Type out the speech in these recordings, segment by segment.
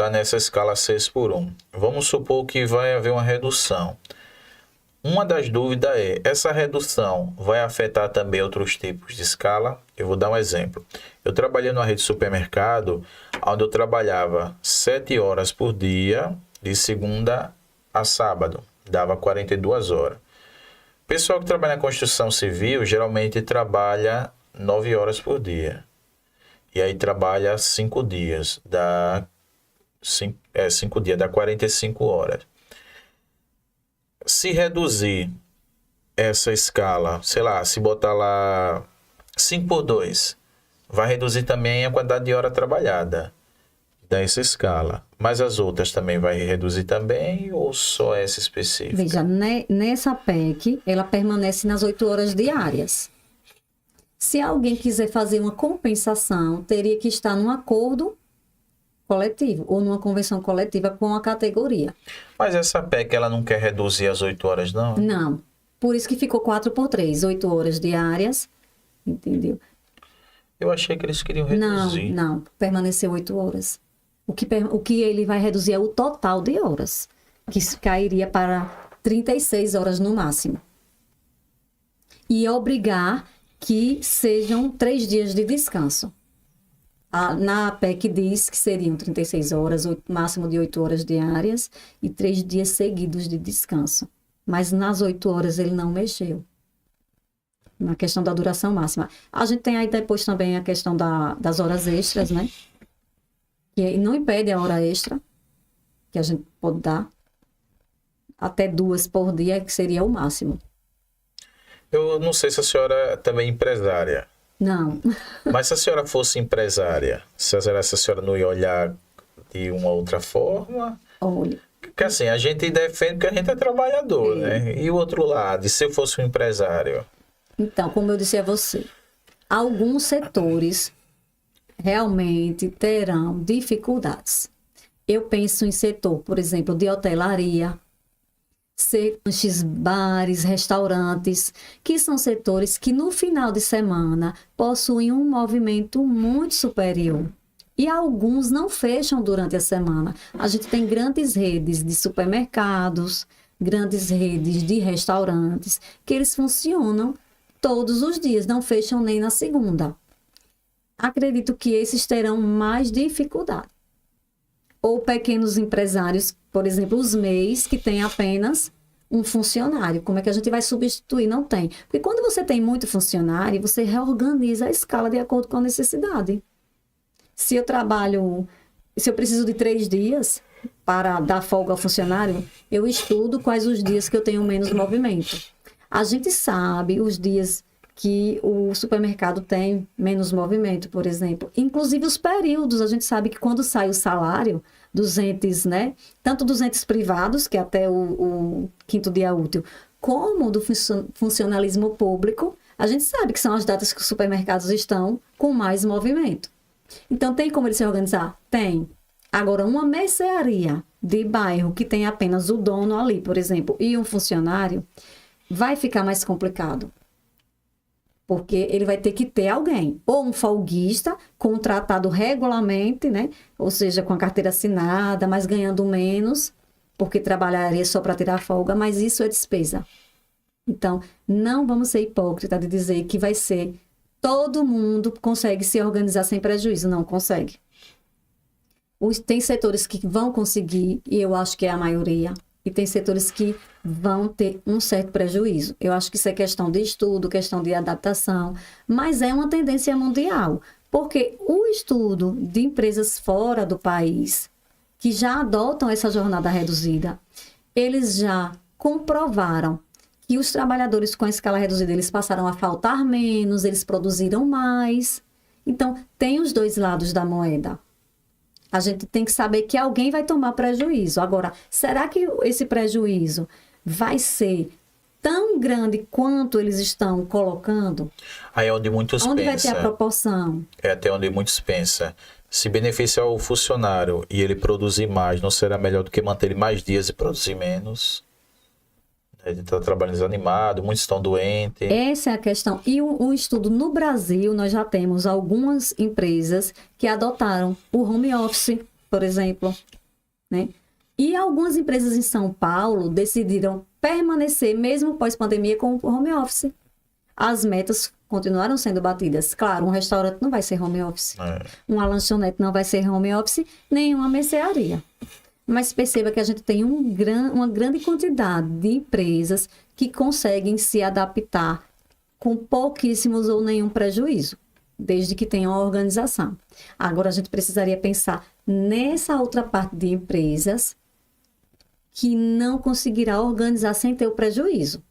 está nessa escala 6:1. Vamos supor que vai haver uma redução. Uma das dúvidas é, essa redução vai afetar também outros tipos de escala? Eu vou dar um exemplo. Eu trabalhei numa rede de supermercado, onde eu trabalhava 7 horas por dia, de segunda a sábado. Dava 42 horas. O pessoal que trabalha na construção civil, geralmente trabalha 9 horas por dia. E aí trabalha 5 dias, dá 5 dias, dá 45 horas. Se reduzir essa escala, sei lá, se botar lá 5/2, vai reduzir também a quantidade de hora trabalhada dessa escala. Mas as outras também vai reduzir também ou só essa específica? Veja, nessa PEC, ela permanece nas 8 horas diárias. Se alguém quiser fazer uma compensação, teria que estar num acordo coletivo ou numa convenção coletiva com a categoria. Mas essa PEC, ela não quer reduzir as 8 horas, não? Não. Por isso que ficou 4/3, 8 horas diárias, entendeu? Eu achei que eles queriam reduzir. Não, permaneceu 8 horas. O que ele vai reduzir é o total de horas, que cairia para 36 horas no máximo. E obrigar que sejam 3 dias de descanso. Na PEC diz que seriam 36 horas, máximo de 8 horas diárias e 3 dias seguidos de descanso. Mas nas 8 horas ele não mexeu. Na questão da duração máxima. A gente tem aí depois também a questão das horas extras, né? Que não impede a hora extra, que a gente pode dar. Até 2 por dia, que seria o máximo. Eu não sei se a senhora é também empresária. Não. Mas se a senhora fosse empresária, se a senhora não ia olhar de uma outra forma? Olha. Porque assim, a gente defende que a gente é trabalhador, né? E o outro lado, e se eu fosse um empresário? Então, como eu disse a você, alguns setores realmente terão dificuldades. Eu penso em setor, por exemplo, de hotelaria, lanches, bares, restaurantes, que são setores que no final de semana possuem um movimento muito superior. E alguns não fecham durante a semana. A gente tem grandes redes de supermercados, grandes redes de restaurantes, que eles funcionam todos os dias, não fecham nem na segunda. Acredito que esses terão mais dificuldade. Ou pequenos empresários, por exemplo, os MEIs, que têm apenas um funcionário. Como é que a gente vai substituir? Não tem. Porque quando você tem muito funcionário, você reorganiza a escala de acordo com a necessidade. Se eu preciso de 3 dias para dar folga ao funcionário, eu estudo quais os dias que eu tenho menos movimento. A gente sabe os dias que o supermercado tem menos movimento, por exemplo. Inclusive os períodos, a gente sabe que quando sai o salário dos entes, né? Tanto dos entes privados, que é até o 5º dia útil, como do funcionalismo público, a gente sabe que são as datas que os supermercados estão com mais movimento. Então, tem como ele se organizar? Tem. Agora, uma mercearia de bairro que tem apenas o dono ali, por exemplo, e um funcionário, vai ficar mais complicado. Porque ele vai ter que ter alguém, ou um folguista contratado regularmente, né? Ou seja, com a carteira assinada, mas ganhando menos, porque trabalharia só para tirar folga, mas isso é despesa. Então, não vamos ser hipócritas de dizer que vai ser todo mundo consegue se organizar sem prejuízo. Não consegue. Tem setores que vão conseguir, e eu acho que é a maioria, e tem setores que vão ter um certo prejuízo. Eu acho que isso é questão de estudo, questão de adaptação, mas é uma tendência mundial, porque o estudo de empresas fora do país, que já adotam essa jornada reduzida, eles já comprovaram que os trabalhadores com a escala reduzida, eles passaram a faltar menos, eles produziram mais. Então, tem os dois lados da moeda. A gente tem que saber que alguém vai tomar prejuízo. Agora, será que esse prejuízo vai ser tão grande quanto eles estão colocando? Aí é onde muitos Onde pensam. vai ter a proporção? É até onde muitos pensam. Se beneficiar o funcionário e ele produzir mais, não será melhor do que manter ele mais dias e produzir menos? Ele está trabalhando desanimado, muitos estão doentes. Essa é a questão. E o estudo no Brasil, nós já temos algumas empresas que adotaram o home office. por exemplo, né? E algumas empresas em São Paulo decidiram permanecer, mesmo pós-pandemia, com o home office. As metas continuaram sendo batidas. Claro, um restaurante não vai ser home office. Uma lanchonete não vai ser home office, nem uma mercearia. Mas perceba que a gente tem uma grande quantidade de empresas que conseguem se adaptar com pouquíssimos ou nenhum prejuízo, desde que tenham a organização. Agora, a gente precisaria pensar nessa outra parte de empresas que não conseguirá organizar sem ter o prejuízo.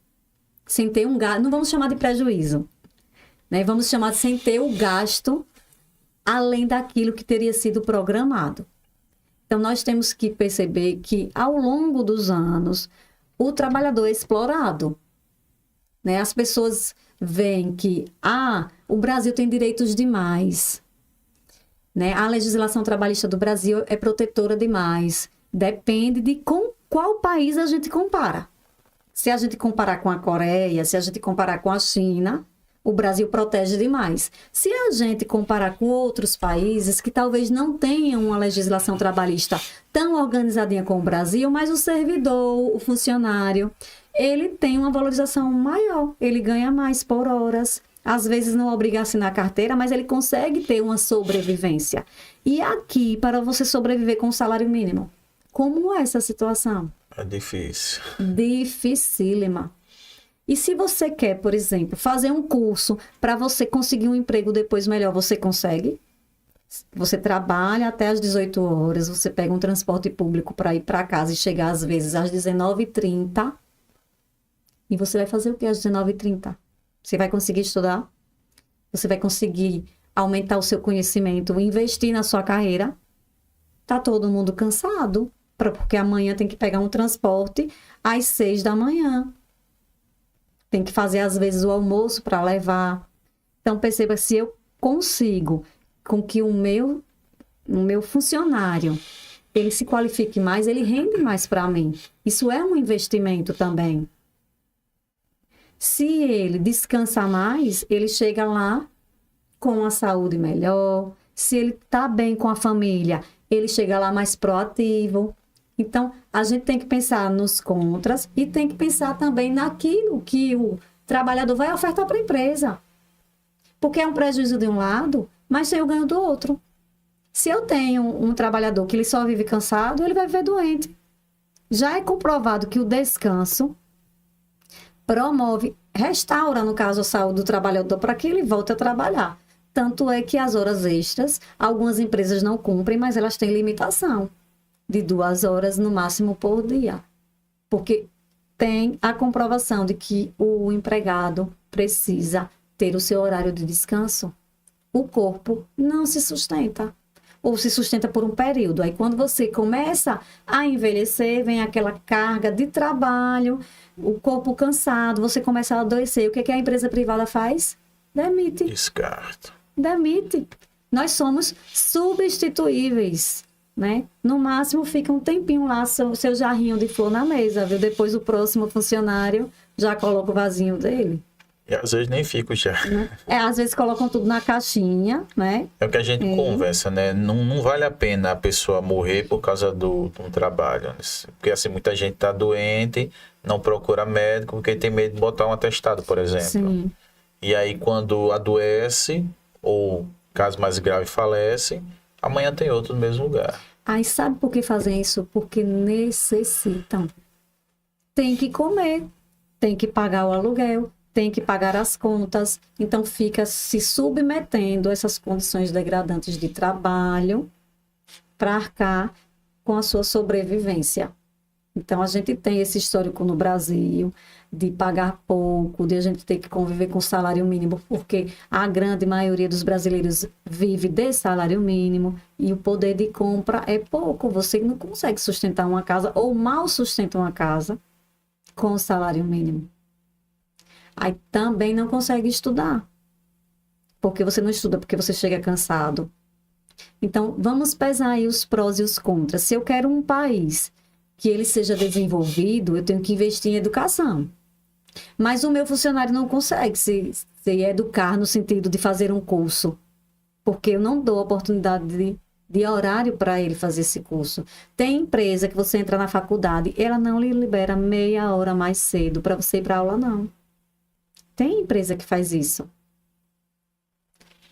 Sem ter um gasto, não vamos chamar de prejuízo, né? Vamos chamar de sem ter o gasto além daquilo que teria sido programado. Então, nós temos que perceber que, ao longo dos anos, o trabalhador é explorado, né? As pessoas veem que, o Brasil tem direitos demais, né? A legislação trabalhista do Brasil é protetora demais. Depende de com qual país a gente compara. Se a gente comparar com a Coreia, se a gente comparar com a China, o Brasil protege demais. Se a gente comparar com outros países que talvez não tenham uma legislação trabalhista tão organizadinha como o Brasil, mas o servidor, o funcionário, ele tem uma valorização maior, ele ganha mais por horas. Às vezes não obriga a assinar carteira, mas ele consegue ter uma sobrevivência. E aqui, para você sobreviver com o salário mínimo, como é essa situação? É difícil. Dificílima. E se você quer, por exemplo, fazer um curso para você conseguir um emprego depois melhor, você consegue? Você trabalha até às 18 horas, você pega um transporte público para ir para casa e chegar às vezes às 19h30. E você vai fazer o que às 19h30? Você vai conseguir estudar? Você vai conseguir aumentar o seu conhecimento, investir na sua carreira? Tá todo mundo cansado, porque amanhã tem que pegar um transporte às 6 da manhã. Tem que fazer, às vezes, o almoço para levar. Então, perceba, se eu consigo com que o meu funcionário ele se qualifique mais, ele rende mais para mim. Isso é um investimento também. Se ele descansa mais, ele chega lá com a saúde melhor. Se ele está bem com a família, ele chega lá mais proativo. Então, a gente tem que pensar nos contras e tem que pensar também naquilo que o trabalhador vai ofertar para a empresa. Porque é um prejuízo de um lado, mas tem o ganho do outro. Se eu tenho um trabalhador que ele só vive cansado, ele vai viver doente. Já é comprovado que o descanso promove, restaura, no caso, a saúde do trabalhador para que ele volte a trabalhar. Tanto é que as horas extras, algumas empresas não cumprem, mas elas têm limitação de 2 horas no máximo por dia. Porque tem a comprovação de que o empregado precisa ter o seu horário de descanso. O corpo não se sustenta. Ou se sustenta por um período. Aí quando você começa a envelhecer, vem aquela carga de trabalho, o corpo cansado, você começa a adoecer. O que é que a empresa privada faz? Demite. Descarta. Demite. Nós somos substituíveis, né? No máximo fica um tempinho lá, seu jarrinho de flor na mesa, viu? Depois o próximo funcionário já coloca o vasinho dele. E às vezes nem fico já. Às vezes colocam tudo na caixinha, né? É o que a gente conversa, né? Não vale a pena a pessoa morrer por causa do trabalho. Porque assim, muita gente tá doente, não procura médico, porque tem medo de botar um atestado, por exemplo. Sim. E aí quando adoece, ou caso mais grave falece, amanhã tem outro no mesmo lugar. Aí sabe por que fazem isso? Porque necessitam. Tem que comer, tem que pagar o aluguel, tem que pagar as contas. Então fica se submetendo a essas condições degradantes de trabalho para arcar com a sua sobrevivência. Então a gente tem esse histórico no Brasil de pagar pouco, de a gente ter que conviver com salário mínimo, porque a grande maioria dos brasileiros vive de salário mínimo e o poder de compra é pouco. Você não consegue sustentar uma casa ou mal sustenta uma casa com o salário mínimo. Aí também não consegue estudar, porque você não estuda, porque você chega cansado. Então, vamos pesar aí os prós e os contras. Se eu quero um país que ele seja desenvolvido, eu tenho que investir em educação. Mas o meu funcionário não consegue se educar no sentido de fazer um curso, porque eu não dou a oportunidade de horário para ele fazer esse curso. Tem empresa que você entra na faculdade, ela não lhe libera meia hora mais cedo para você ir para aula, não. Tem empresa que faz isso.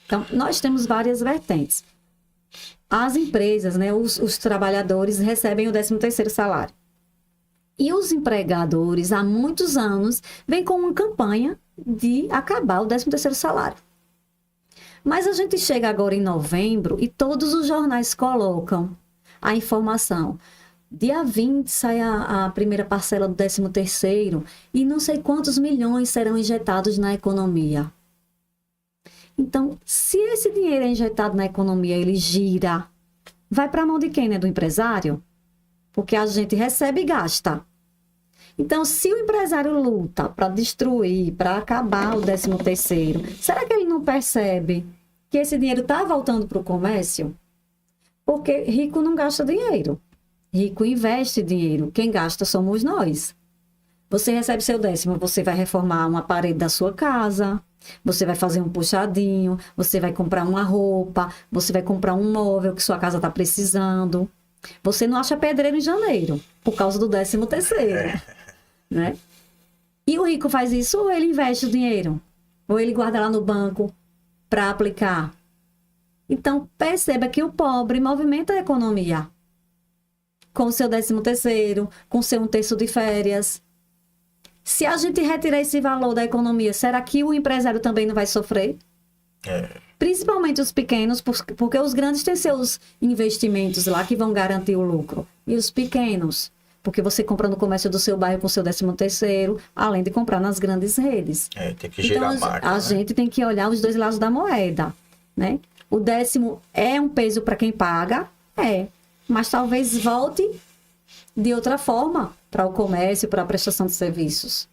Então, nós temos várias vertentes. As empresas, né, os trabalhadores recebem o 13º salário. E os empregadores, há muitos anos, vêm com uma campanha de acabar o 13º salário. Mas a gente chega agora em novembro e todos os jornais colocam a informação. Dia 20 sai a primeira parcela do 13º e não sei quantos milhões serão injetados na economia. Então, se esse dinheiro é injetado na economia, ele gira, vai para a mão de quem, né? Do empresário? Porque a gente recebe e gasta. Então, se o empresário luta para destruir, para acabar o 13º, será que ele não percebe que esse dinheiro está voltando para o comércio? Porque rico não gasta dinheiro. Rico investe dinheiro. Quem gasta somos nós. Você recebe seu 10º, você vai reformar uma parede da sua casa, você vai fazer um puxadinho, você vai comprar uma roupa, você vai comprar um móvel que sua casa está precisando. Você não acha pedreiro em janeiro, por causa do 13º, né? E o rico faz isso ou ele investe o dinheiro? Ou ele guarda lá no banco para aplicar? Então, perceba que o pobre movimenta a economia. Com o seu 13º, com o seu 1/3 de férias. Se a gente retirar esse valor da economia, será que o empresário também não vai sofrer? Principalmente os pequenos, porque os grandes têm seus investimentos lá que vão garantir o lucro. E os pequenos, porque você compra no comércio do seu bairro com o seu 13º, além de comprar nas grandes redes. Tem que girar então, a máquina, a gente tem que olhar os dois lados da moeda, né? O 10º é um peso para quem paga? Mas talvez volte de outra forma para o comércio, para a prestação de serviços.